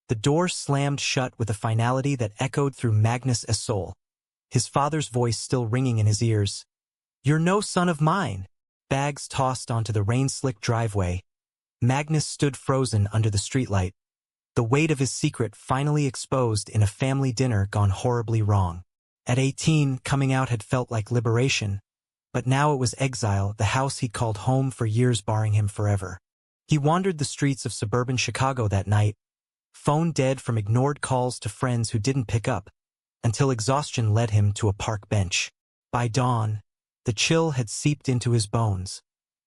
The door slammed shut with a finality that echoed through Magnus' soul, his father's voice still ringing in his ears. "You're no son of mine." Bags tossed onto the rain-slicked driveway. Magnus stood frozen under the streetlight, the weight of his secret finally exposed in a family dinner gone horribly wrong. At 18, coming out had felt like liberation, but now it was exile, the house he'd called home for years barring him forever. He wandered the streets of suburban Chicago that night, phone dead from ignored calls to friends who didn't pick up, until exhaustion led him to a park bench. By dawn, the chill had seeped into his bones,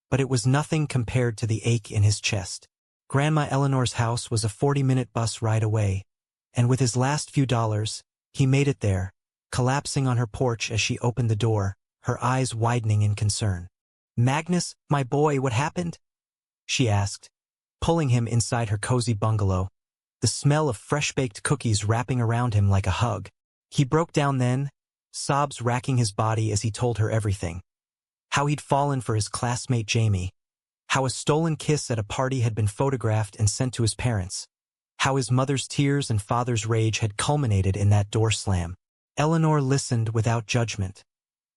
but it was nothing compared to the ache in his chest. Grandma Eleanor's house was a 40-minute bus ride away, and with his last few dollars, he made it there, collapsing on her porch as she opened the door, her eyes widening in concern. "Magnus, my boy, what happened?" she asked, pulling him inside her cozy bungalow, the smell of fresh-baked cookies wrapping around him like a hug. He broke down then, sobs racking his body as he told her everything. How he'd fallen for his classmate Jamie. How a stolen kiss at a party had been photographed and sent to his parents. How his mother's tears and father's rage had culminated in that door slam. Eleanor listened without judgment,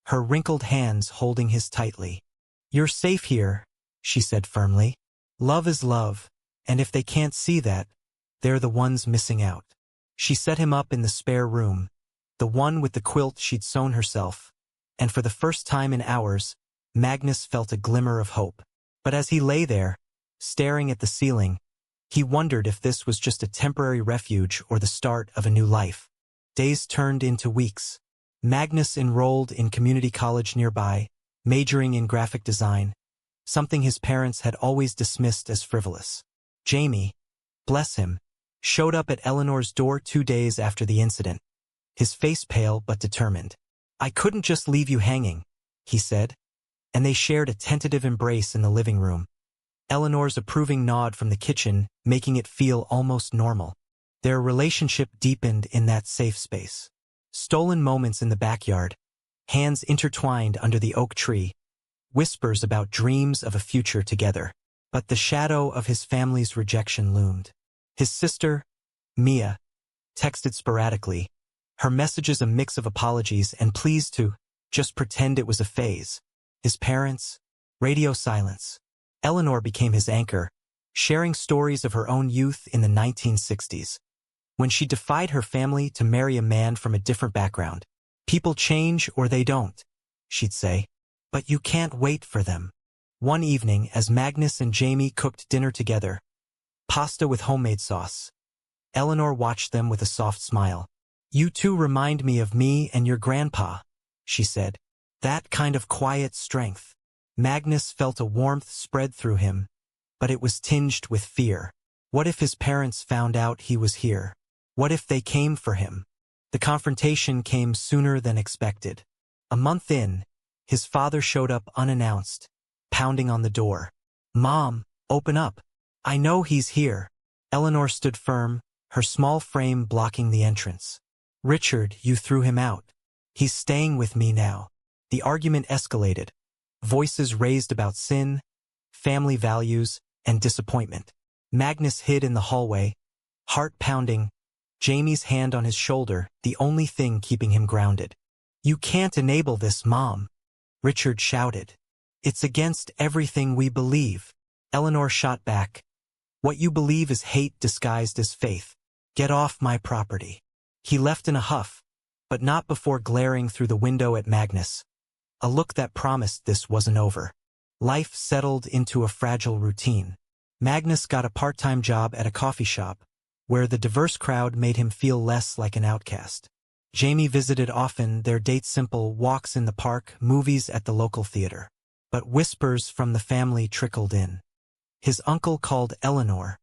her wrinkled hands holding his tightly. "You're safe here," she said firmly. "Love is love, and if they can't see that, they're the ones missing out." She set him up in the spare room, the one with the quilt she'd sewn herself, and for the first time in hours, Magnus felt a glimmer of hope. But as he lay there, staring at the ceiling, he wondered if this was just a temporary refuge or the start of a new life. Days turned into weeks. Magnus enrolled in community college nearby, majoring in graphic design, something his parents had always dismissed as frivolous. Jamie, bless him, showed up at Eleanor's door 2 days after the incident, his face pale but determined. "I couldn't just leave you hanging," he said, and they shared a tentative embrace in the living room. Eleanor's approving nod from the kitchen, making it feel almost normal. Their relationship deepened in that safe space. Stolen moments in the backyard, hands intertwined under the oak tree, whispers about dreams of a future together. But the shadow of his family's rejection loomed. His sister, Mia, texted sporadically, her messages a mix of apologies and pleas to just pretend it was a phase. His parents, radio silence. Eleanor became his anchor, sharing stories of her own youth in the 1960s. When she defied her family to marry a man from a different background. "People change or they don't," she'd say, "but you can't wait for them." One evening, as Magnus and Jamie cooked dinner together, pasta with homemade sauce, Eleanor watched them with a soft smile. "You two remind me of me and your grandpa," she said. "That kind of quiet strength." Magnus felt a warmth spread through him, but it was tinged with fear. What if his parents found out he was here? What if they came for him? The confrontation came sooner than expected. A month in, his father showed up unannounced, pounding on the door. "Mom, open up. I know he's here." Eleanor stood firm, her small frame blocking the entrance. "Richard, you threw him out. He's staying with me now." The argument escalated, voices raised about sin, family values, and disappointment. Magnus hid in the hallway, heart pounding, Jamie's hand on his shoulder, the only thing keeping him grounded. "You can't enable this, Mom," Richard shouted. "It's against everything we believe." Eleanor shot back. "What you believe is hate disguised as faith. Get off my property." He left in a huff, but not before glaring through the window at Magnus, a look that promised this wasn't over. Life settled into a fragile routine. Magnus got a part-time job at a coffee shop, where the diverse crowd made him feel less like an outcast. Jamie visited often, their dates simple, walks in the park, movies at the local theater. But whispers from the family trickled in. His uncle called Eleanor,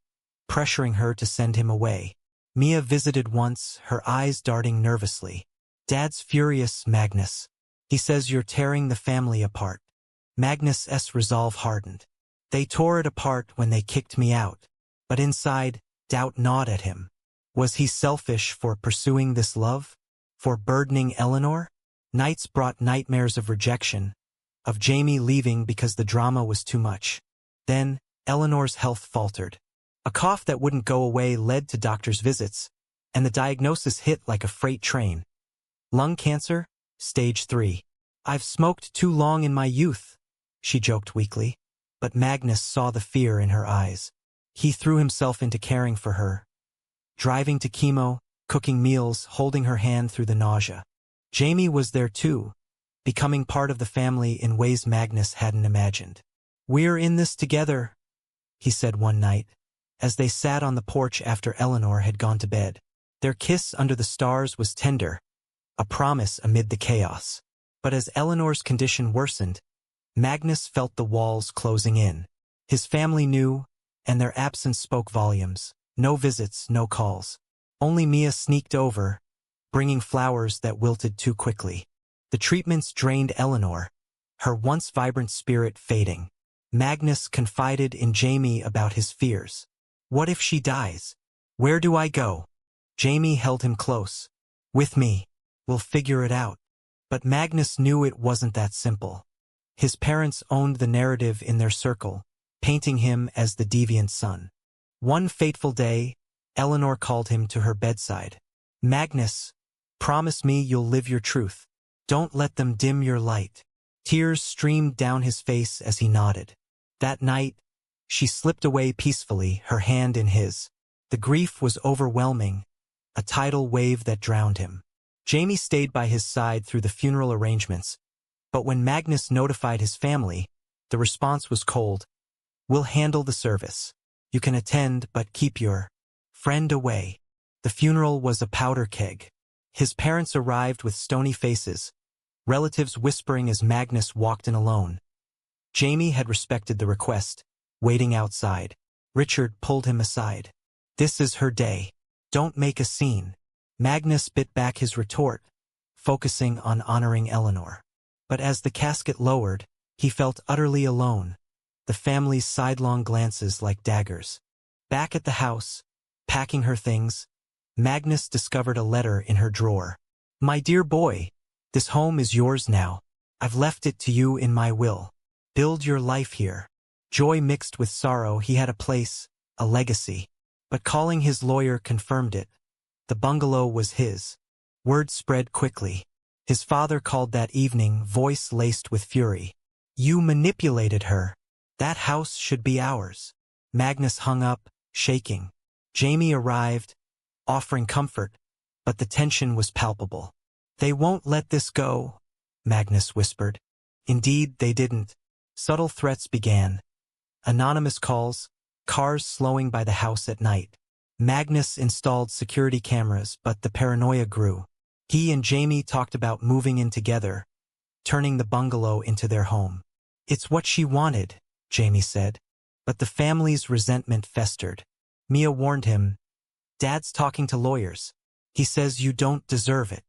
pressuring her to send him away. Mia visited once, her eyes darting nervously. "Dad's furious, Magnus. He says you're tearing the family apart." Magnus's resolve hardened. "They tore it apart when they kicked me out." But inside, doubt gnawed at him. Was he selfish for pursuing this love? For burdening Eleanor? Nights brought nightmares of rejection, of Jamie leaving because the drama was too much. Then, Eleanor's health faltered. A cough that wouldn't go away led to doctor's visits, and the diagnosis hit like a freight train. Lung cancer, stage 3. I've smoked too long in my youth, she joked weakly, but Magnus saw the fear in her eyes. He threw himself into caring for her, driving to chemo, cooking meals, holding her hand through the nausea. Jamie was there too, becoming part of the family in ways Magnus hadn't imagined. "We're in this together," he said one night, as they sat on the porch after Eleanor had gone to bed. Their kiss under the stars was tender, a promise amid the chaos. But as Eleanor's condition worsened, Magnus felt the walls closing in. His family knew, and their absence spoke volumes. No visits, no calls. Only Mia sneaked over, bringing flowers that wilted too quickly. The treatments drained Eleanor, her once vibrant spirit fading. Magnus confided in Jamie about his fears. "What if she dies? Where do I go?" Jamie held him close. "With me. We'll figure it out." But Magnus knew it wasn't that simple. His parents owned the narrative in their circle, painting him as the deviant son. One fateful day, Eleanor called him to her bedside. "Magnus, promise me you'll live your truth. Don't let them dim your light." Tears streamed down his face as he nodded. That night, she slipped away peacefully, her hand in his. The grief was overwhelming, a tidal wave that drowned him. Jamie stayed by his side through the funeral arrangements, but when Magnus notified his family, the response was cold. "We'll handle the service. You can attend, but keep your friend away." The funeral was a powder keg. His parents arrived with stony faces, relatives whispering as Magnus walked in alone. Jamie had respected the request, waiting outside. Richard pulled him aside. "This is her day. Don't make a scene." Magnus bit back his retort, focusing on honoring Eleanor. But as the casket lowered, he felt utterly alone, the family's sidelong glances like daggers. Back at the house, packing her things, Magnus discovered a letter in her drawer. "My dear boy, this home is yours now. I've left it to you in my will. Build your life here." Joy mixed with sorrow. He had a place, a legacy. But calling his lawyer confirmed it. The bungalow was his. Word spread quickly. His father called that evening, voice laced with fury. "You manipulated her. That house should be ours." Magnus hung up, shaking. Jamie arrived, offering comfort, but the tension was palpable. "They won't let this go," Magnus whispered. Indeed, they didn't. Subtle threats began. Anonymous calls, cars slowing by the house at night. Magnus installed security cameras, but the paranoia grew. He and Jamie talked about moving in together, turning the bungalow into their home. "It's what she wanted," Jamie said. But the family's resentment festered. Mia warned him, "Dad's talking to lawyers. He says you don't deserve it."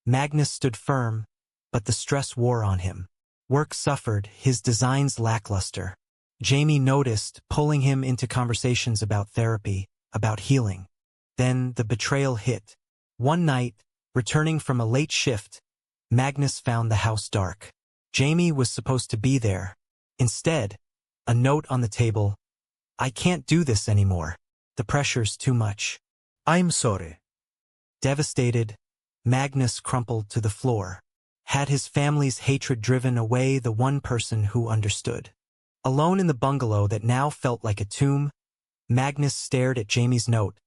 Magnus stood firm, but the stress wore on him. Work suffered, his designs lackluster. Jamie noticed, pulling him into conversations about therapy, about healing. Then the betrayal hit. One night, returning from a late shift, Magnus found the house dark. Jamie was supposed to be there. Instead, a note on the table, "I can't do this anymore. The pressure's too much. I'm sorry." Devastated, Magnus crumpled to the floor. Had his family's hatred driven away the one person who understood? Alone in the bungalow that now felt like a tomb, Magnus stared at Jamie's note,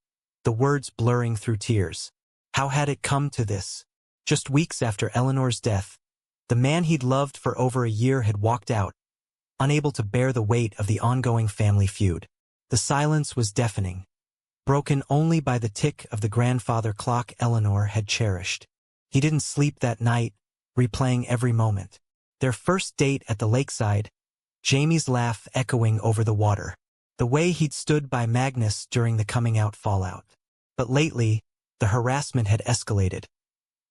the words blurring through tears. How had it come to this? Just weeks after Eleanor's death, the man he'd loved for over a year had walked out, unable to bear the weight of the ongoing family feud. The silence was deafening, broken only by the tick of the grandfather clock Eleanor had cherished. He didn't sleep that night, replaying every moment. Their first date at the lakeside, Jamie's laugh echoing over the water. The way he'd stood by Magnus during the coming-out fallout. But lately, the harassment had escalated.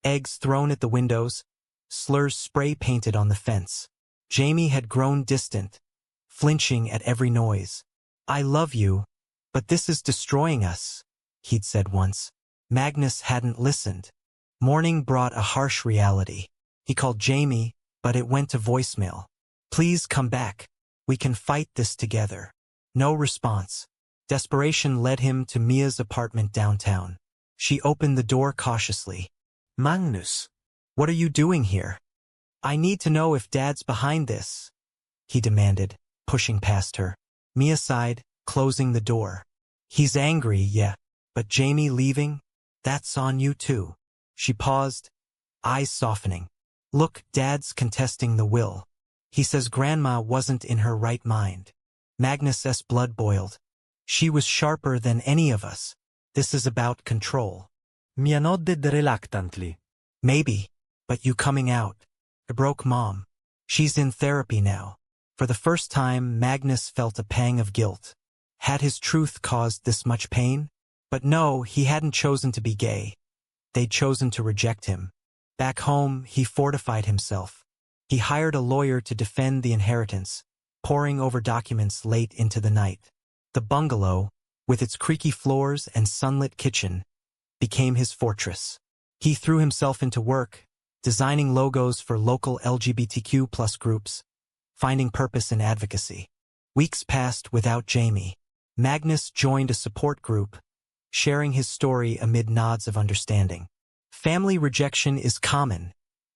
Eggs thrown at the windows, slurs spray-painted on the fence. Jamie had grown distant, flinching at every noise. "I love you, but this is destroying us," he'd said once. Magnus hadn't listened. Morning brought a harsh reality. He called Jamie, but it went to voicemail. "Please come back. We can fight this together." No response. Desperation led him to Mia's apartment downtown. She opened the door cautiously. Magnus. What are you doing here? I need to know if Dad's behind this, he demanded, pushing past her. Mia sighed, closing the door. He's angry, yeah, but Jamie leaving? That's on you too. She paused, eyes softening. Look, Dad's contesting the will. He says Grandma wasn't in her right mind. Magnus's blood boiled. She was sharper than any of us. This is about control. Mia nodded reluctantly. Maybe, but you coming out. It broke Mom. She's in therapy now. For the first time, Magnus felt a pang of guilt. Had his truth caused this much pain? But no, he hadn't chosen to be gay. They'd chosen to reject him. Back home, he fortified himself. He hired a lawyer to defend the inheritance, poring over documents late into the night. The bungalow, with its creaky floors and sunlit kitchen, became his fortress. He threw himself into work, designing logos for local LGBTQ+ groups, finding purpose in advocacy. Weeks passed without Jamie. Magnus joined a support group, sharing his story amid nods of understanding. Family rejection is common,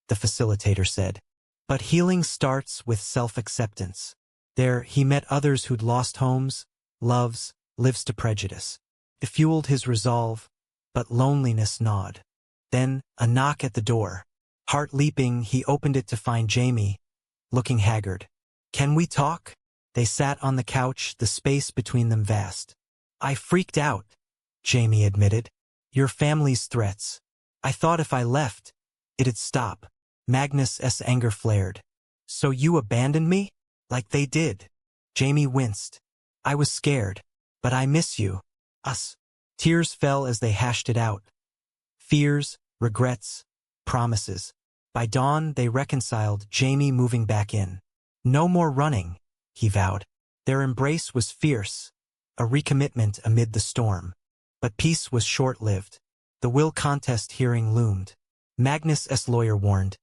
the facilitator said, but healing starts with self-acceptance. There, he met others who'd lost homes, loves, lives to prejudice. It fueled his resolve, but loneliness gnawed. Then, a knock at the door. Heart leaping, he opened it to find Jamie, looking haggard. Can we talk? They sat on the couch, the space between them vast. I freaked out, Jamie admitted. Your family's threats. I thought if I left, it'd stop. Magnus's anger flared. So you abandoned me? Like they did. Jamie winced. I was scared, but I miss you. Us. Tears fell as they hashed it out. Fears, regrets, promises. By dawn, they reconciled, Jamie moving back in. No more running, he vowed. Their embrace was fierce, a recommitment amid the storm. But peace was short-lived. The will contest hearing loomed. Magnus's lawyer warned.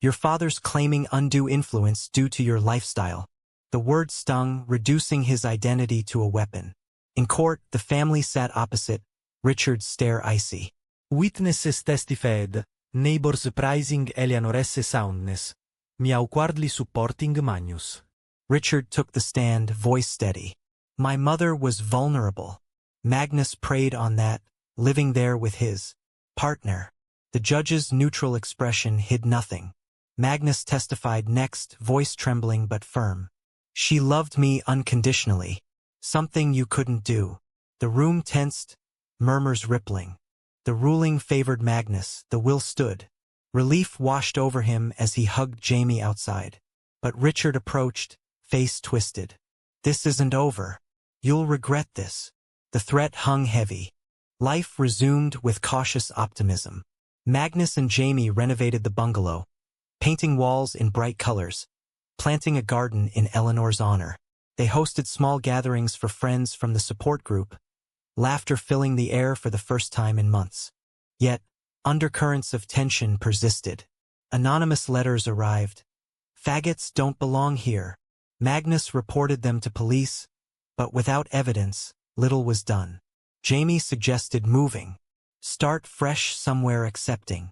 Your father's claiming undue influence due to your lifestyle. The word stung, reducing his identity to a weapon. In court, the family sat opposite, Richard's stare icy. Witnesses testified, neighbors praising Eleanor's soundness, miauquardly supporting Magnus. Richard took the stand, voice steady. My mother was vulnerable. Magnus preyed on that, living there with his partner. The judge's neutral expression hid nothing. Magnus testified next, voice trembling but firm. She loved me unconditionally. Something you couldn't do. The room tensed, murmurs rippling. The ruling favored Magnus, the will stood. Relief washed over him as he hugged Jamie outside. But Richard approached, face twisted. This isn't over. You'll regret this. The threat hung heavy. Life resumed with cautious optimism. Magnus and Jamie renovated the bungalow, painting walls in bright colors, planting a garden in Eleanor's honor. They hosted small gatherings for friends from the support group, laughter filling the air for the first time in months. Yet, undercurrents of tension persisted. Anonymous letters arrived. Faggots don't belong here. Magnus reported them to police, but without evidence, little was done. Jamie suggested moving. Start fresh somewhere accepting.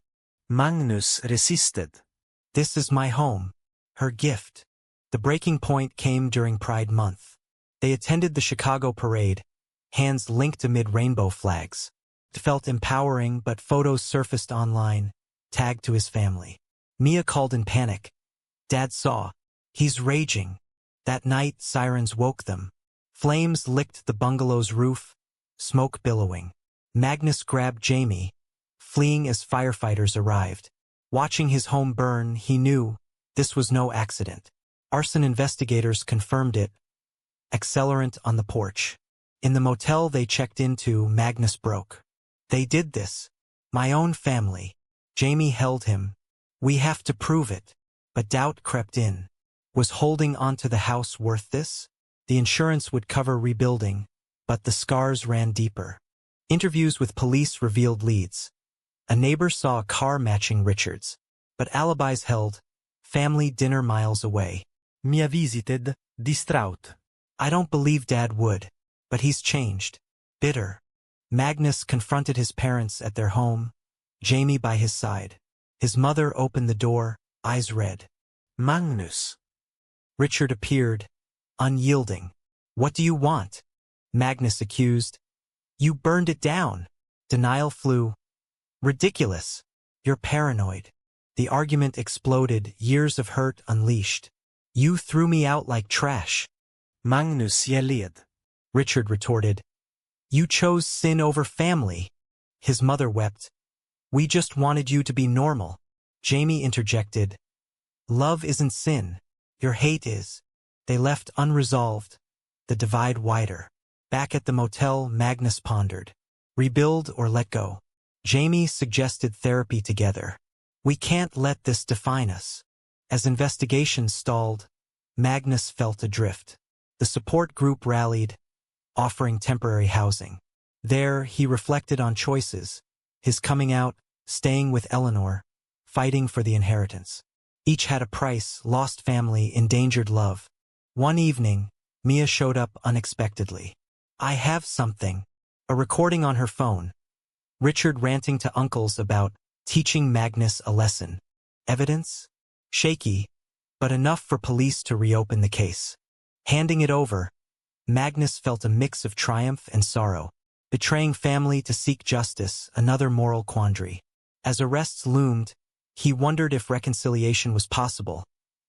Magnus resisted. This is my home. Her gift. The breaking point came during Pride Month. They attended the Chicago parade, hands linked amid rainbow flags. It felt empowering, but photos surfaced online, tagged to his family. Mia called in panic. Dad saw. He's raging. That night, sirens woke them. Flames licked the bungalow's roof, smoke billowing. Magnus grabbed Jamie, fleeing as firefighters arrived. Watching his home burn, he knew this was no accident. Arson investigators confirmed it. Accelerant on the porch. In the motel they checked into, Magnus broke. They did this. My own family. Jamie held him. We have to prove it. But doubt crept in. Was holding onto the house worth this? The insurance would cover rebuilding, but the scars ran deeper. Interviews with police revealed leads. A neighbor saw a car matching Richard's, but alibis held. Family dinner miles away. Mia visited, distraught. I don't believe Dad would. But he's changed. Bitter. Magnus confronted his parents at their home, Jamie by his side. His mother opened the door, eyes red. Magnus. Richard appeared, unyielding. What do you want? Magnus accused. You burned it down. Denial flew. Ridiculous. You're paranoid. The argument exploded, years of hurt unleashed. You threw me out like trash. Magnus gilled. Richard retorted. You chose sin over family. His mother wept. We just wanted you to be normal. Jamie interjected. Love isn't sin. Your hate is. They left unresolved, the divide wider. Back at the motel, Magnus pondered. Rebuild or let go? Jamie suggested therapy together. We can't let this define us. As investigations stalled, Magnus felt adrift. The support group rallied, offering temporary housing. There, he reflected on choices. His coming out, staying with Eleanor, fighting for the inheritance. Each had a price, lost family, endangered love. One evening, Mia showed up unexpectedly. I have something. A recording on her phone. Richard ranting to uncles about teaching Magnus a lesson. Evidence? Shaky, but enough for police to reopen the case. Handing it over, Magnus felt a mix of triumph and sorrow. Betraying family to seek justice, another moral quandary. As arrests loomed, he wondered if reconciliation was possible,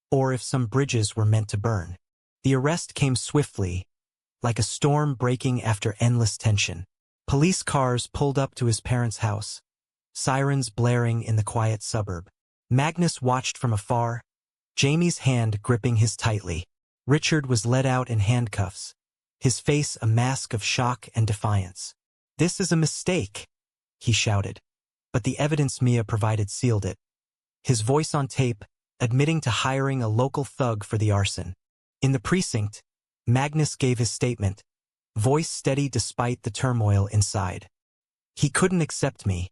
or if some bridges were meant to burn. The arrest came swiftly, like a storm breaking after endless tension. Police cars pulled up to his parents' house, sirens blaring in the quiet suburb. Magnus watched from afar, Jamie's hand gripping his tightly. Richard was led out in handcuffs, his face a mask of shock and defiance. This is a mistake, he shouted. But the evidence Mia provided sealed it. His voice on tape, admitting to hiring a local thug for the arson. In the precinct, Magnus gave his statement, voice steady despite the turmoil inside. He couldn't accept me,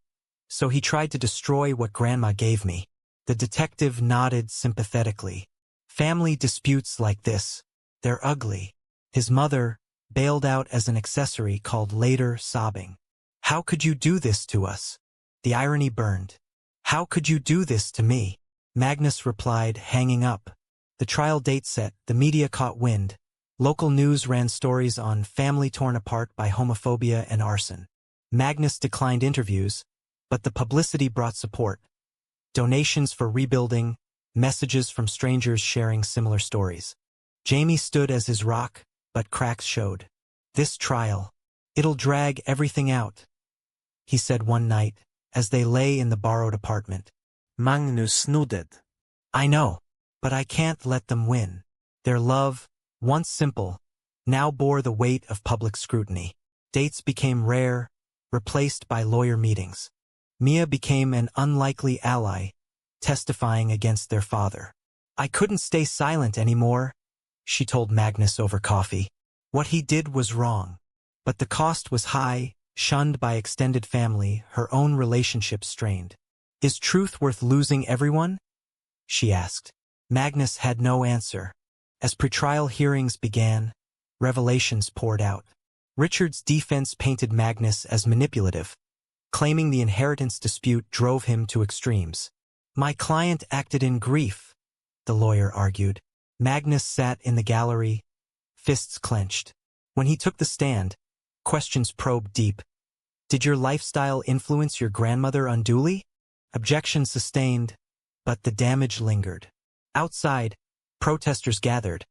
so he tried to destroy what Grandma gave me. The detective nodded sympathetically. Family disputes like this, they're ugly. His mother, bailed out as an accessory, called later, sobbing. How could you do this to us? The irony burned. How could you do this to me? Magnus replied, hanging up. The trial date set, the media caught wind. Local news ran stories on family torn apart by homophobia and arson. Magnus declined interviews, but the publicity brought support. Donations for rebuilding, messages from strangers sharing similar stories. Jamie stood as his rock, but cracks showed. This trial, it'll drag everything out, he said one night, as they lay in the borrowed apartment. Magnus nodded. I know, but I can't let them win. Their love, once simple, now bore the weight of public scrutiny. Dates became rare, replaced by lawyer meetings. Mia became an unlikely ally, testifying against their father. I couldn't stay silent anymore, she told Magnus over coffee. What he did was wrong, but the cost was high, shunned by extended family, her own relationship strained. Is truth worth losing everyone? She asked. Magnus had no answer. As pretrial hearings began, revelations poured out. Richard's defense painted Magnus as manipulative, claiming the inheritance dispute drove him to extremes. My client acted in grief, the lawyer argued. Magnus sat in the gallery, fists clenched. When he took the stand, questions probed deep. Did your lifestyle influence your grandmother unduly? Objection sustained, but the damage lingered. Outside, protesters gathered,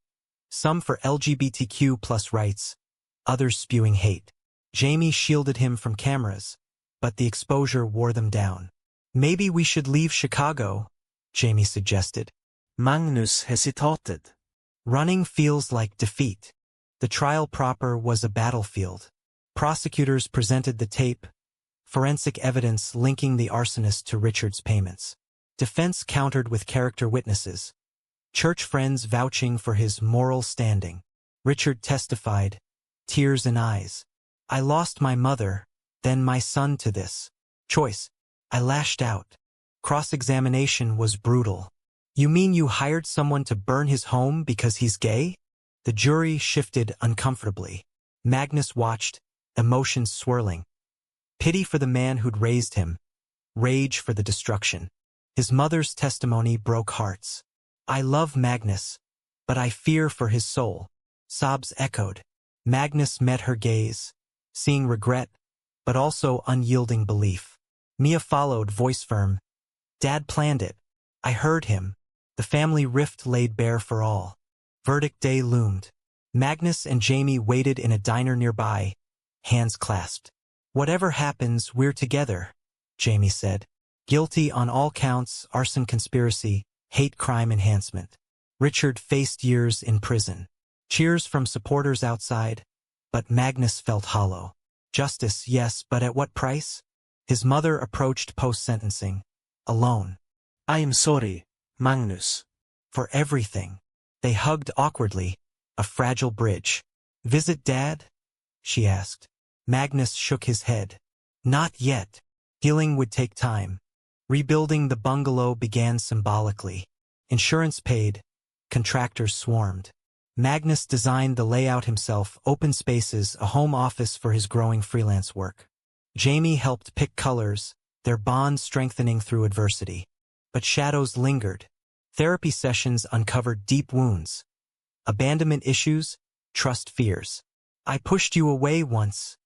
some for LGBTQ+ rights, others spewing hate. Jamie shielded him from cameras, but the exposure wore them down. Maybe we should leave Chicago, Jamie suggested. Magnus hesitated. Running feels like defeat. The trial proper was a battlefield. Prosecutors presented the tape, forensic evidence linking the arsonist to Richard's payments. Defense countered with character witnesses, church friends vouching for his moral standing. Richard testified, tears in eyes. I lost my mother, then my son to this choice. I lashed out. Cross-examination was brutal. You mean you hired someone to burn his home because he's gay? The jury shifted uncomfortably. Magnus watched, emotions swirling. Pity for the man who'd raised him, rage for the destruction. His mother's testimony broke hearts. I love Magnus, but I fear for his soul. Sobs echoed. Magnus met her gaze, seeing regret, but also unyielding belief. Mia followed, voice firm. Dad planned it. I heard him. The family rift laid bare for all. Verdict day loomed. Magnus and Jamie waited in a diner nearby, hands clasped. Whatever happens, we're together, Jamie said. Guilty on all counts: arson, conspiracy, hate crime enhancement. Richard faced years in prison. Cheers from supporters outside, but Magnus felt hollow. Justice, yes, but at what price? His mother approached post-sentencing, alone. I am sorry, Magnus. For everything. They hugged awkwardly, a fragile bridge. Visit Dad? She asked. Magnus shook his head. Not yet. Healing would take time. Rebuilding the bungalow began symbolically. Insurance paid. Contractors swarmed. Magnus designed the layout himself, open spaces, a home office for his growing freelance work. Jamie helped pick colors, their bond strengthening through adversity. But shadows lingered. Therapy sessions uncovered deep wounds. Abandonment issues, trust fears. I pushed you away once,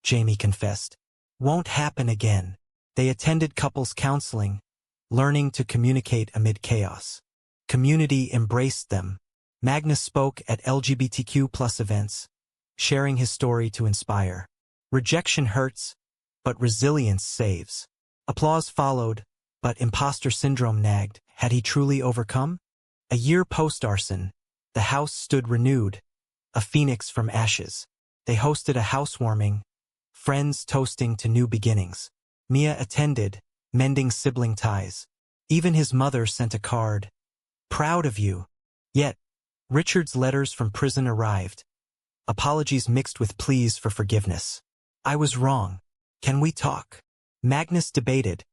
Jamie confessed. Won't happen again. They attended couples counseling, learning to communicate amid chaos. Community embraced them. Magnus spoke at LGBTQ+ events, sharing his story to inspire. Rejection hurts, but resilience saves. Applause followed, but imposter syndrome nagged. Had he truly overcome? A year post-arson, the house stood renewed, a phoenix from ashes. They hosted a housewarming, friends toasting to new beginnings. Mia attended, mending sibling ties. Even his mother sent a card. Proud of you. Yet, Richard's letters from prison arrived. Apologies mixed with pleas for forgiveness. I was wrong. Can we talk? Magnus debated,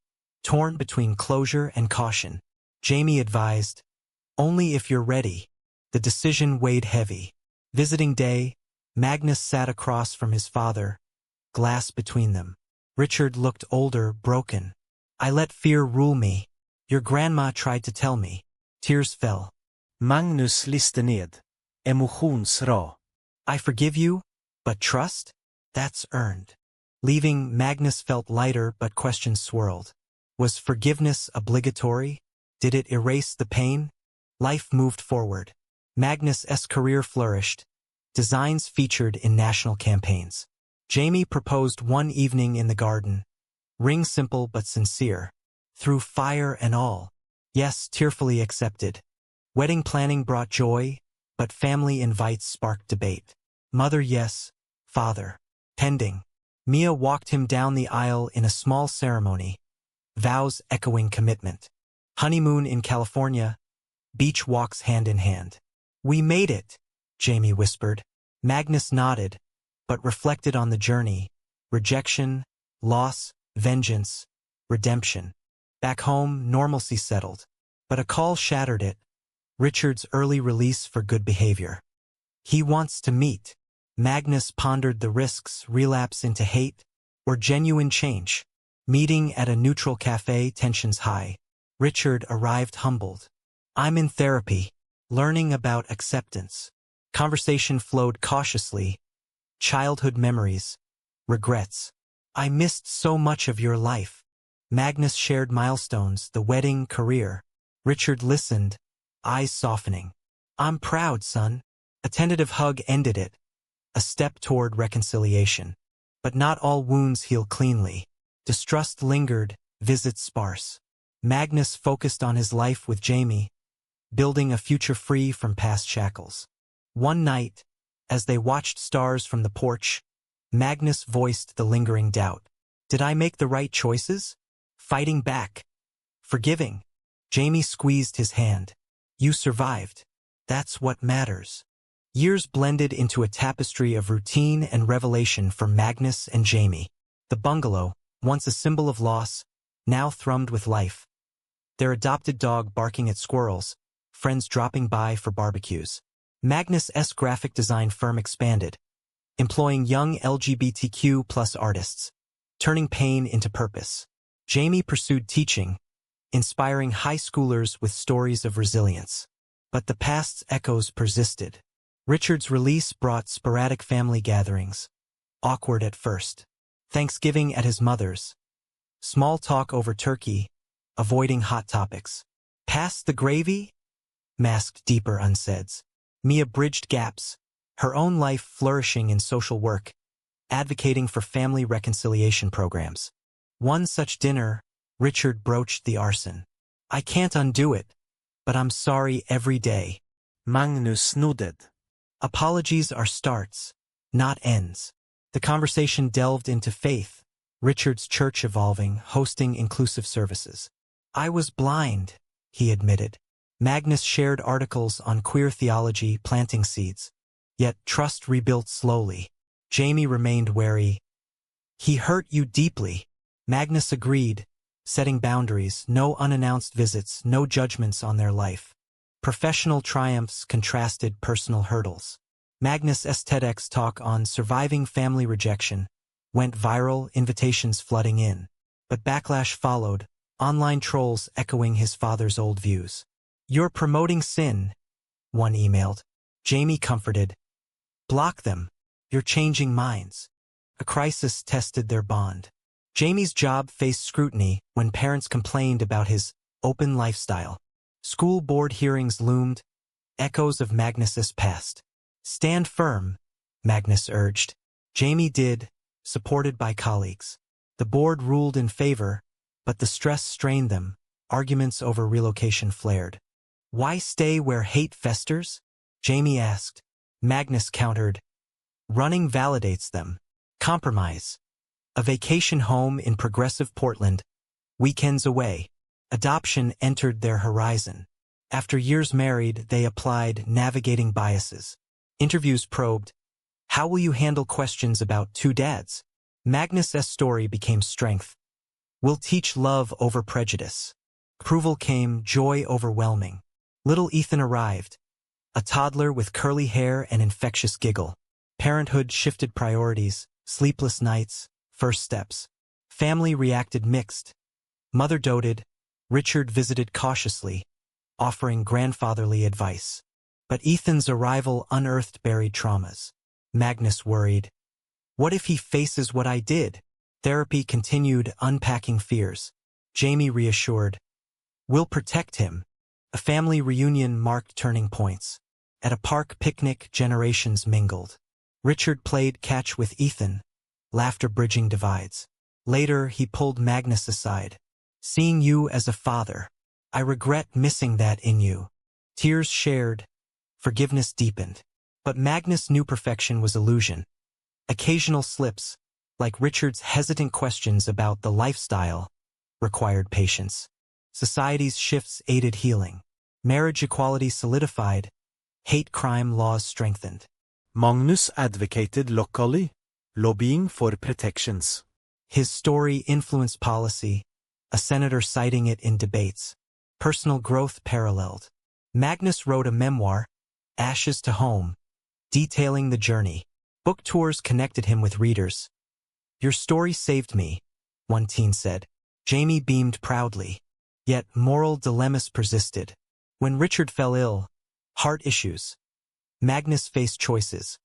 torn between closure and caution. Jamie advised, only if you're ready. The decision weighed heavy. Visiting day, Magnus sat across from his father, glass between them. Richard looked older, broken. I let fear rule me. Your grandma tried to tell me. Tears fell. Magnus liste ned. Emotionsra. I forgive you, but trust? That's earned. Leaving, Magnus felt lighter, but questions swirled. Was forgiveness obligatory? Did it erase the pain? Life moved forward. Magnus' career flourished. Designs featured in national campaigns. Jamie proposed one evening in the garden. Ring simple but sincere. Through fire and all. Yes, tearfully accepted. Wedding planning brought joy, but family invites sparked debate. Mother yes, father. Pending. Mia walked him down the aisle in a small ceremony. Vows echoing commitment. Honeymoon in California. Beach walks hand in hand. We made it, Jamie whispered. Magnus nodded, but reflected on the journey. Rejection, loss, vengeance, redemption. Back home, normalcy settled. But a call shattered it. Richard's early release for good behavior. He wants to meet. Magnus pondered the risks: relapse into hate, or genuine change. Meeting at a neutral cafe, tensions high. Richard arrived humbled. I'm in therapy, learning about acceptance. Conversation flowed cautiously. Childhood memories, regrets. I missed so much of your life. Magnus shared milestones, the wedding, career. Richard listened, eyes softening. I'm proud, son. A tentative hug ended it. A step toward reconciliation. But not all wounds heal cleanly. Distrust lingered, visits sparse. Magnus focused on his life with Jamie, building a future free from past shackles. One night, as they watched stars from the porch, Magnus voiced the lingering doubt. Did I make the right choices? Fighting back. Forgiving. Jamie squeezed his hand. You survived. That's what matters. Years blended into a tapestry of routine and revelation for Magnus and Jamie. The bungalow, once a symbol of loss, now thrummed with life. Their adopted dog barking at squirrels, friends dropping by for barbecues. Magnus' graphic design firm expanded. employing young LGBTQ+ artists, turning pain into purpose. Jamie pursued teaching, inspiring high schoolers with stories of resilience. But the past's echoes persisted. Richard's release brought sporadic family gatherings, awkward at first. Thanksgiving at his mother's. Small talk over turkey, avoiding hot topics. Past the gravy? Masked deeper unsaids. Mia bridged gaps, her own life flourishing in social work, advocating for family reconciliation programs. One such dinner, Richard broached the arson. I can't undo it, but I'm sorry every day. Magnus nodded. Apologies are starts, not ends. The conversation delved into faith, Richard's church evolving, hosting inclusive services. I was blind, he admitted. Magnus shared articles on queer theology, planting seeds. Yet trust rebuilt slowly. Jamie remained wary. He hurt you deeply. Magnus agreed, setting boundaries, no unannounced visits, no judgments on their life. Professional triumphs contrasted personal hurdles. Magnus' TEDx talk on surviving family rejection went viral, invitations flooding in. But backlash followed, online trolls echoing his father's old views. You're promoting sin, one emailed. Jamie comforted. Block them. You're changing minds. A crisis tested their bond. Jamie's job faced scrutiny when parents complained about his open lifestyle. School board hearings loomed, echoes of Magnus' past. Stand firm, Magnus urged. Jamie did, supported by colleagues. The board ruled in favor, but the stress strained them. Arguments over relocation flared. Why stay where hate festers? Jamie asked. Magnus countered. Running validates them. Compromise. A vacation home in progressive Portland. Weekends away. Adoption entered their horizon. After years married, they applied navigating biases. Interviews probed. How will you handle questions about two dads? Magnus' story became strength. We'll teach love over prejudice. Approval came, joy overwhelming. Little Ethan arrived. A toddler with curly hair and infectious giggle. Parenthood shifted priorities, sleepless nights, first steps. Family reacted mixed. Mother doted. Richard visited cautiously, offering grandfatherly advice. But Ethan's arrival unearthed buried traumas. Magnus worried. What if he faces what I did? Therapy continued, unpacking fears. Jamie reassured. We'll protect him. A family reunion marked turning points. At a park picnic, generations mingled. Richard played catch with Ethan, laughter bridging divides. Later, he pulled Magnus aside. Seeing you as a father, I regret missing that in you. Tears shared, forgiveness deepened. But Magnus knew perfection was illusion. Occasional slips, like Richard's hesitant questions about the lifestyle, required patience. Society's shifts aided healing. Marriage equality solidified. Hate crime laws strengthened. Magnus advocated locally, lobbying for protections. His story influenced policy, a senator citing it in debates. Personal growth paralleled. Magnus wrote a memoir, Ashes to Home, detailing the journey. Book tours connected him with readers. Your story saved me, one teen said. Jamie beamed proudly. Yet moral dilemmas persisted. When Richard fell ill, heart issues, Magnus faced choices.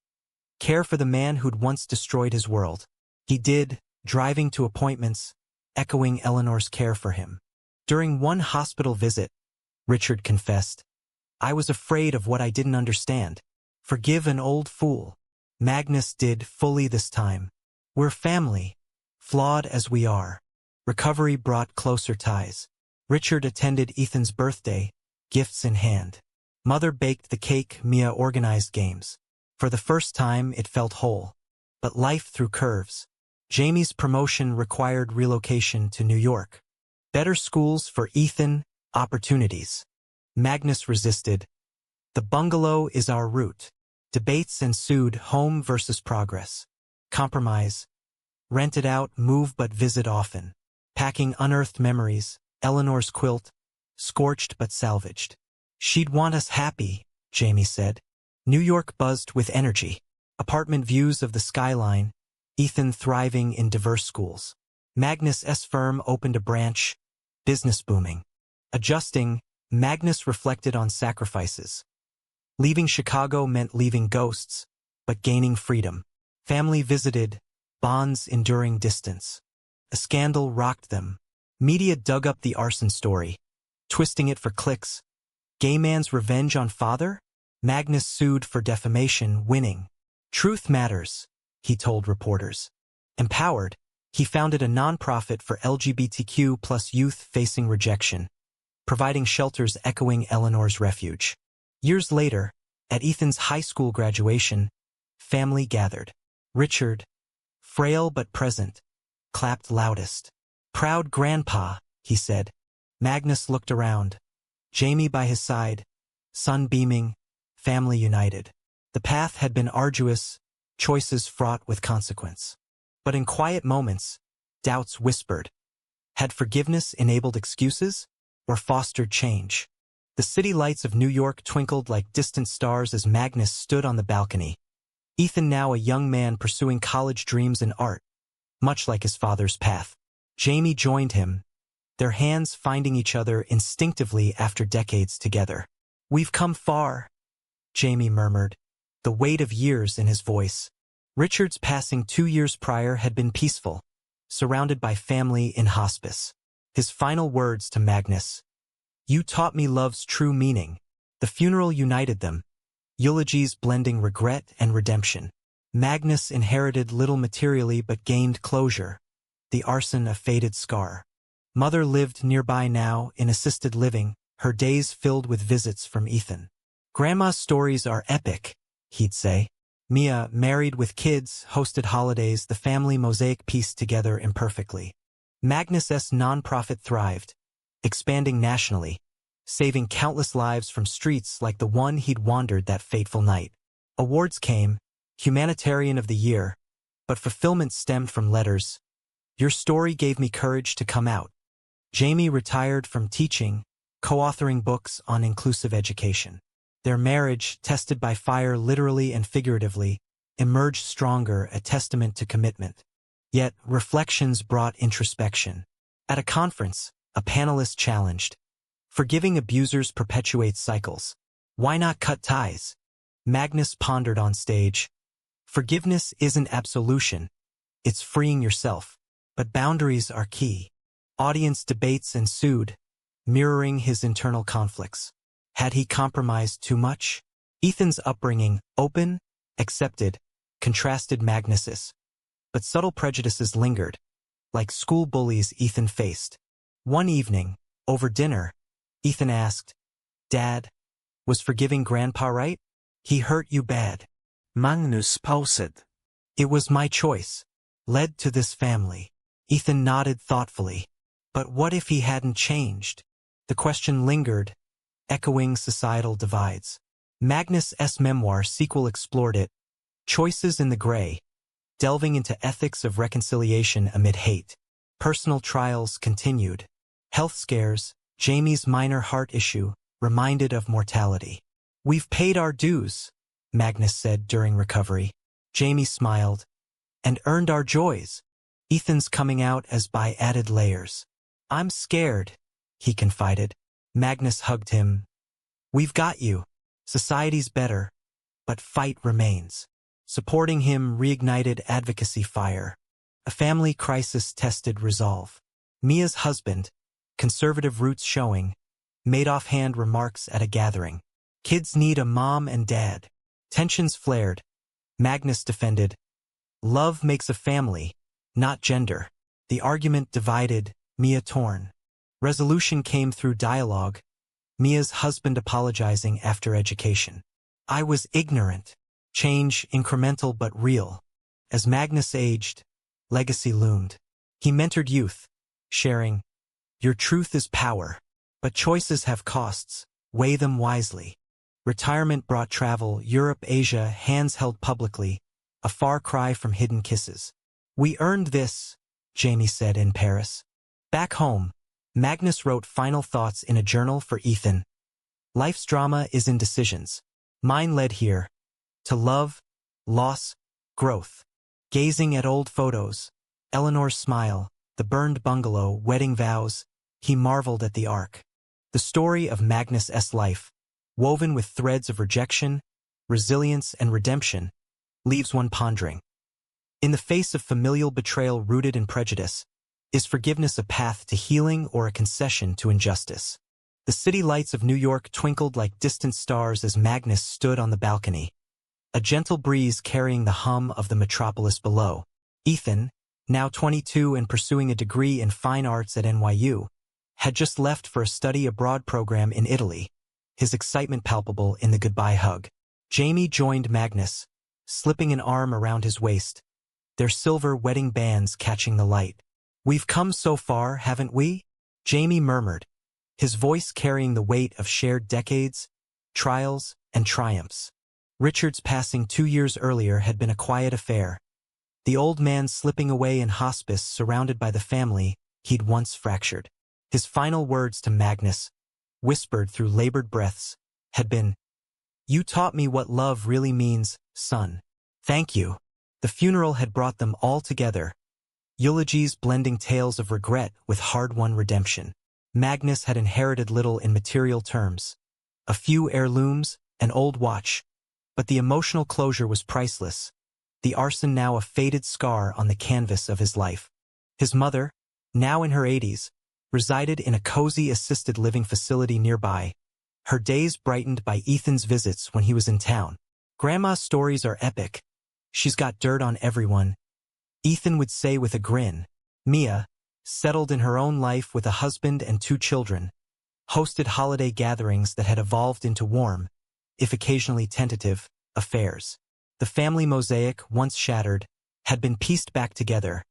Care for the man who'd once destroyed his world. He did, driving to appointments, echoing Eleanor's care for him. During one hospital visit, Richard confessed, I was afraid of what I didn't understand. Forgive an old fool. Magnus did fully this time. We're family, flawed as we are. Recovery brought closer ties. Richard attended Ethan's birthday, gifts in hand. Mother baked the cake, Mia organized games. For the first time, it felt whole. But life threw curves. Jamie's promotion required relocation to New York. Better schools for Ethan, opportunities. Magnus resisted. The bungalow is our route. Debates ensued, home versus progress. Compromise. Rent it out, move but visit often. Packing unearthed memories, Eleanor's quilt, scorched but salvaged. She'd want us happy, Jamie said. New York buzzed with energy. Apartment views of the skyline, Ethan thriving in diverse schools. Magnus' firm opened a branch, business booming. Adjusting, Magnus reflected on sacrifices. Leaving Chicago meant leaving ghosts, but gaining freedom. Family visited, bonds enduring distance. A scandal rocked them. Media dug up the arson story, twisting it for clicks. Gay man's revenge on father? Magnus sued for defamation, winning. Truth matters, he told reporters. Empowered, he founded a nonprofit for LGBTQ plus youth facing rejection, providing shelters echoing Eleanor's refuge. Years later, at Ethan's high school graduation, family gathered. Richard, frail but present, clapped loudest. Proud grandpa, he said. Magnus looked around. Jamie by his side, sun beaming, family united. The path had been arduous, choices fraught with consequence. But in quiet moments, doubts whispered. Had forgiveness enabled excuses, or fostered change? The city lights of New York twinkled like distant stars as Magnus stood on the balcony. Ethan now a young man pursuing college dreams in art, much like his father's path. Jamie joined him, their hands finding each other instinctively after decades together. "We've come far," Jamie murmured, the weight of years in his voice. Richard's passing 2 years prior had been peaceful, surrounded by family in hospice. His final words to Magnus, "You taught me love's true meaning." The funeral united them, eulogies blending regret and redemption. Magnus inherited little materially but gained closure, the arson a faded scar. Mother lived nearby now in assisted living, her days filled with visits from Ethan. "Grandma's stories are epic," he'd say. Mia, married with kids, hosted holidays, the family mosaic pieced together imperfectly. Magnus' nonprofit thrived, expanding nationally, saving countless lives from streets like the one he'd wandered that fateful night. Awards came, Humanitarian of the Year, but fulfillment stemmed from letters. "Your story gave me courage to come out." Jamie retired from teaching, co-authoring books on inclusive education. Their marriage, tested by fire literally and figuratively, emerged stronger, a testament to commitment. Yet, reflections brought introspection. At a conference, a panelist challenged, "Forgiving abusers perpetuates cycles. Why not cut ties?" Magnus pondered on stage. "Forgiveness isn't absolution. It's freeing yourself. But boundaries are key." Audience debates ensued, mirroring his internal conflicts. Had he compromised too much? Ethan's upbringing, open, accepted, contrasted Magnus's. But subtle prejudices lingered, like school bullies Ethan faced. One evening, over dinner, Ethan asked, "Dad, was forgiving Grandpa right? He hurt you bad." Magnus paused. "It was my choice. Led to this family." Ethan nodded thoughtfully. But what if he hadn't changed? The question lingered, echoing societal divides. Magnus' memoir sequel explored it, Choices in the Gray, delving into ethics of reconciliation amid hate. Personal trials continued. Health scares, Jamie's minor heart issue, reminded of mortality. "We've paid our dues," Magnus said during recovery. Jamie smiled. "And earned our joys." Ethan's coming out as by added layers. "I'm scared," he confided. Magnus hugged him. "We've got you. Society's better, but fight remains." Supporting him reignited advocacy fire. A family crisis tested resolve. Mia's husband, conservative roots showing, made offhand remarks at a gathering. "Kids need a mom and dad." Tensions flared. Magnus defended, "Love makes a family, not gender." The argument divided, Mia torn. Resolution came through dialogue, Mia's husband apologizing after education. "I was ignorant." Change incremental but real. As Magnus aged, legacy loomed. He mentored youth, sharing, "Your truth is power, but choices have costs. Weigh them wisely." Retirement brought travel, Europe, Asia, hands held publicly, a far cry from hidden kisses. "We earned this," Jamie said in Paris. Back home, Magnus wrote final thoughts in a journal for Ethan. "Life's drama is in decisions. Mine led here. To love, loss, growth. Gazing at old photos, Eleanor's smile, the burned bungalow, wedding vows, he marveled at the arc. The story of Magnus's life, woven with threads of rejection, resilience, and redemption, leaves one pondering. In the face of familial betrayal rooted in prejudice, is forgiveness a path to healing or a concession to injustice? The city lights of New York twinkled like distant stars as Magnus stood on the balcony, a gentle breeze carrying the hum of the metropolis below. Ethan, now 22 and pursuing a degree in fine arts at NYU, had just left for a study abroad program in Italy, his excitement palpable in the goodbye hug. Jamie joined Magnus, slipping an arm around his waist, their silver wedding bands catching the light. "We've come so far, haven't we?" Jamie murmured, his voice carrying the weight of shared decades, trials, and triumphs. Richard's passing 2 years earlier had been a quiet affair, the old man slipping away in hospice surrounded by the family he'd once fractured. His final words to Magnus, whispered through labored breaths, had been, "You taught me what love really means, son. Thank you." The funeral had brought them all together, eulogies blending tales of regret with hard-won redemption. Magnus had inherited little in material terms, a few heirlooms, an old watch, but the emotional closure was priceless, the arson now a faded scar on the canvas of his life. His mother, now in her 80s, resided in a cozy assisted living facility nearby, her days brightened by Ethan's visits when he was in town. "Grandma's stories are epic. She's got dirt on everyone," Ethan would say with a grin. Mia, settled in her own life with a husband and 2 children, hosted holiday gatherings that had evolved into warm, if occasionally tentative, affairs. The family mosaic, once shattered, had been pieced back together,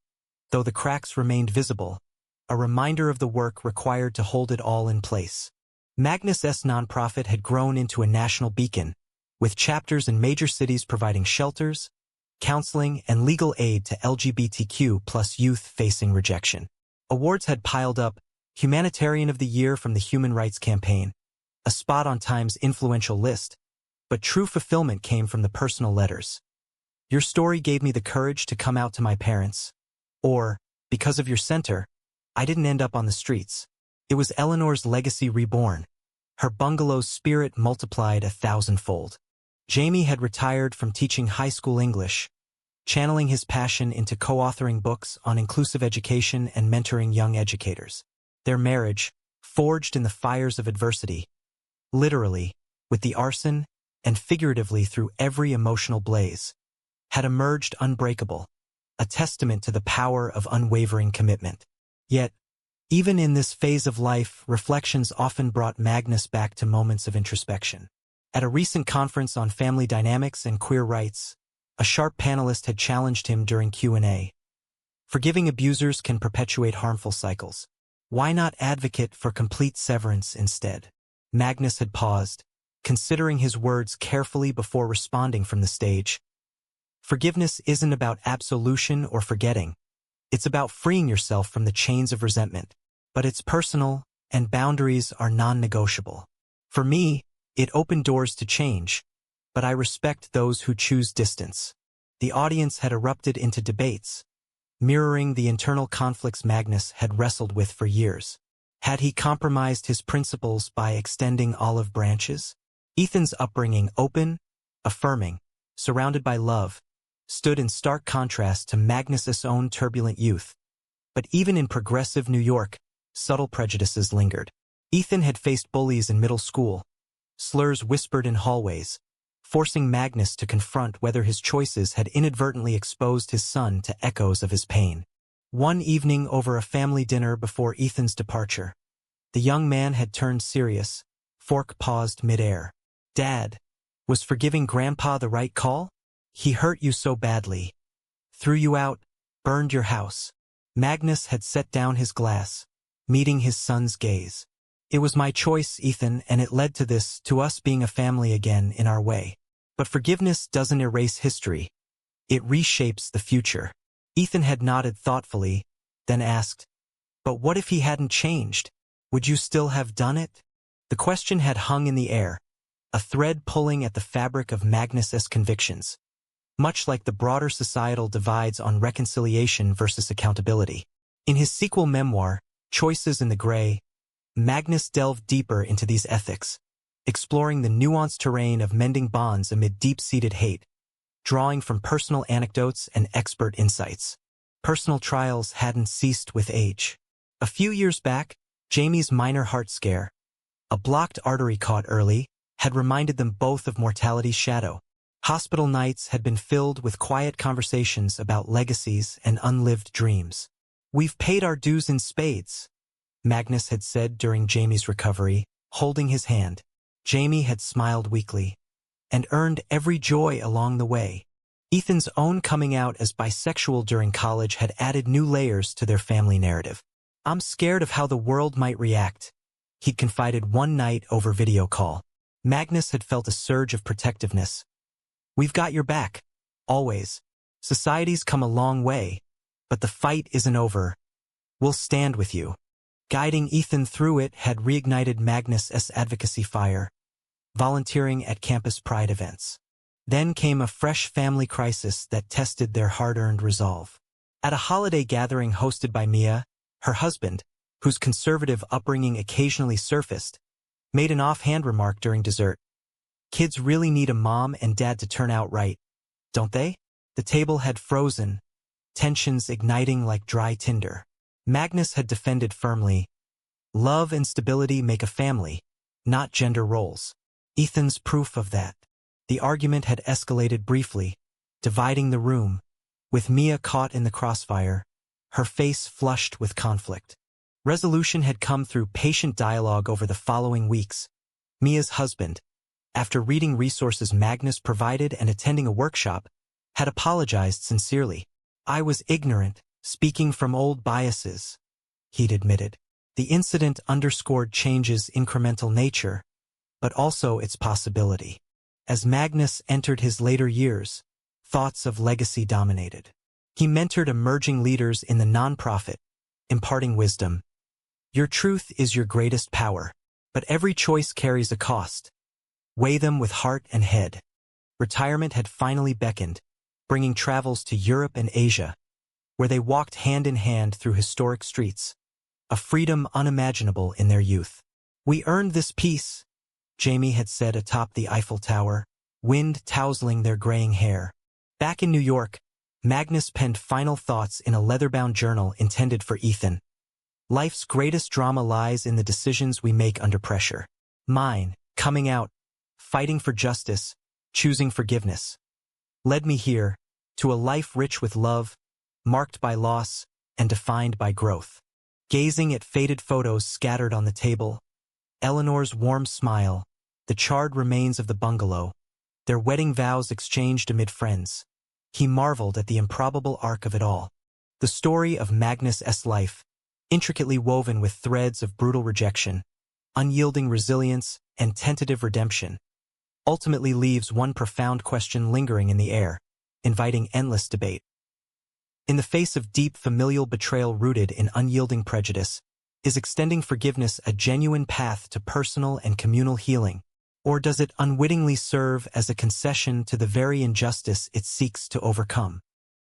though the cracks remained visible, a reminder of the work required to hold it all in place. Magnus's nonprofit had grown into a national beacon, with chapters in major cities providing shelters, counseling, and legal aid to LGBTQ+ youth facing rejection. Awards had piled up: Humanitarian of the Year from the Human Rights Campaign, a spot on Time's influential list, but true fulfillment came from the personal letters. "Your story gave me the courage to come out to my parents," or, "Because of your center, I didn't end up on the streets." It was Eleanor's legacy reborn, her bungalow's spirit multiplied 1,000-fold. Jamie had retired from teaching high school English, channeling his passion into co-authoring books on inclusive education and mentoring young educators. Their marriage, forged in the fires of adversity, literally, with the arson, and figuratively through every emotional blaze, had emerged unbreakable, a testament to the power of unwavering commitment. Yet, even in this phase of life, reflections often brought Magnus back to moments of introspection. At a recent conference on family dynamics and queer rights, a sharp panelist had challenged him during Q&A. "Forgiving abusers can perpetuate harmful cycles. Why not advocate for complete severance instead?" Magnus had paused, considering his words carefully before responding from the stage. "Forgiveness isn't about absolution or forgetting. It's about freeing yourself from the chains of resentment. But it's personal, and boundaries are non-negotiable. For me, it opened doors to change, but I respect those who choose distance." The audience had erupted into debates, mirroring the internal conflicts Magnus had wrestled with for years. Had he compromised his principles by extending olive branches? Ethan's upbringing, open, affirming, surrounded by love, stood in stark contrast to Magnus's own turbulent youth. But even in progressive New York, subtle prejudices lingered. Ethan had faced bullies in middle school, slurs whispered in hallways, forcing Magnus to confront whether his choices had inadvertently exposed his son to echoes of his pain. One evening over a family dinner before Ethan's departure, the young man had turned serious, fork paused midair. "Dad, was forgiving Grandpa the right call? He hurt you so badly. Threw you out, burned your house." Magnus had set down his glass, meeting his son's gaze. "It was my choice, Ethan, and it led to this, to us being a family again in our way. But forgiveness doesn't erase history. It reshapes the future." Ethan had nodded thoughtfully, then asked, "But what if he hadn't changed? Would you still have done it?" The question had hung in the air, a thread pulling at the fabric of Magnus's convictions. much like the broader societal divides on reconciliation versus accountability. In his sequel memoir, Choices in the Gray, Magnus delved deeper into these ethics, exploring the nuanced terrain of mending bonds amid deep-seated hate, drawing from personal anecdotes and expert insights. Personal trials hadn't ceased with age. A few years back, Jamie's minor heart scare, a blocked artery caught early, had reminded them both of mortality's shadow. Hospital nights had been filled with quiet conversations about legacies and unlived dreams. "We've paid our dues in spades," Magnus had said during Jamie's recovery, holding his hand. Jamie had smiled weakly, and earned every joy along the way. Ethan's own coming out as bisexual during college had added new layers to their family narrative. "I'm scared of how the world might react," he'd confided one night over video call. Magnus had felt a surge of protectiveness. "We've got your back. Always. Society's come a long way, but the fight isn't over. We'll stand with you." Guiding Ethan through it had reignited Magnus' advocacy fire, volunteering at campus pride events. Then came a fresh family crisis that tested their hard-earned resolve. At a holiday gathering hosted by Mia, her husband, whose conservative upbringing occasionally surfaced, made an offhand remark during dessert. "Kids really need a mom and dad to turn out right, don't they?" The table had frozen, tensions igniting like dry tinder. Magnus had defended firmly, "Love and stability make a family, not gender roles." Ethan's proof of that. The argument had escalated briefly, dividing the room, with Mia caught in the crossfire, her face flushed with conflict. Resolution had come through patient dialogue over the following weeks. Mia's husband, after reading resources Magnus provided and attending a workshop, had apologized sincerely. "I was ignorant, speaking from old biases," he'd admitted. The incident underscored change's incremental nature, but also its possibility. As Magnus entered his later years, thoughts of legacy dominated. He mentored emerging leaders in the nonprofit, imparting wisdom. "Your truth is your greatest power, but every choice carries a cost. Weigh them with heart and head." Retirement had finally beckoned, bringing travels to Europe and Asia, where they walked hand in hand through historic streets, a freedom unimaginable in their youth. "We earned this peace," Jamie had said atop the Eiffel Tower, wind tousling their graying hair. Back in New York, Magnus penned final thoughts in a leather-bound journal intended for Ethan. "Life's greatest drama lies in the decisions we make under pressure. Mine, coming out, fighting for justice, choosing forgiveness, led me here, to a life rich with love, marked by loss, and defined by growth." Gazing at faded photos scattered on the table, Eleanor's warm smile, the charred remains of the bungalow, their wedding vows exchanged amid friends. He marveled at the improbable arc of it all. The story of Magnus' life, intricately woven with threads of brutal rejection, unyielding resilience, and tentative redemption, ultimately leaves one profound question lingering in the air, inviting endless debate. In the face of deep familial betrayal rooted in unyielding prejudice, is extending forgiveness a genuine path to personal and communal healing, or does it unwittingly serve as a concession to the very injustice it seeks to overcome?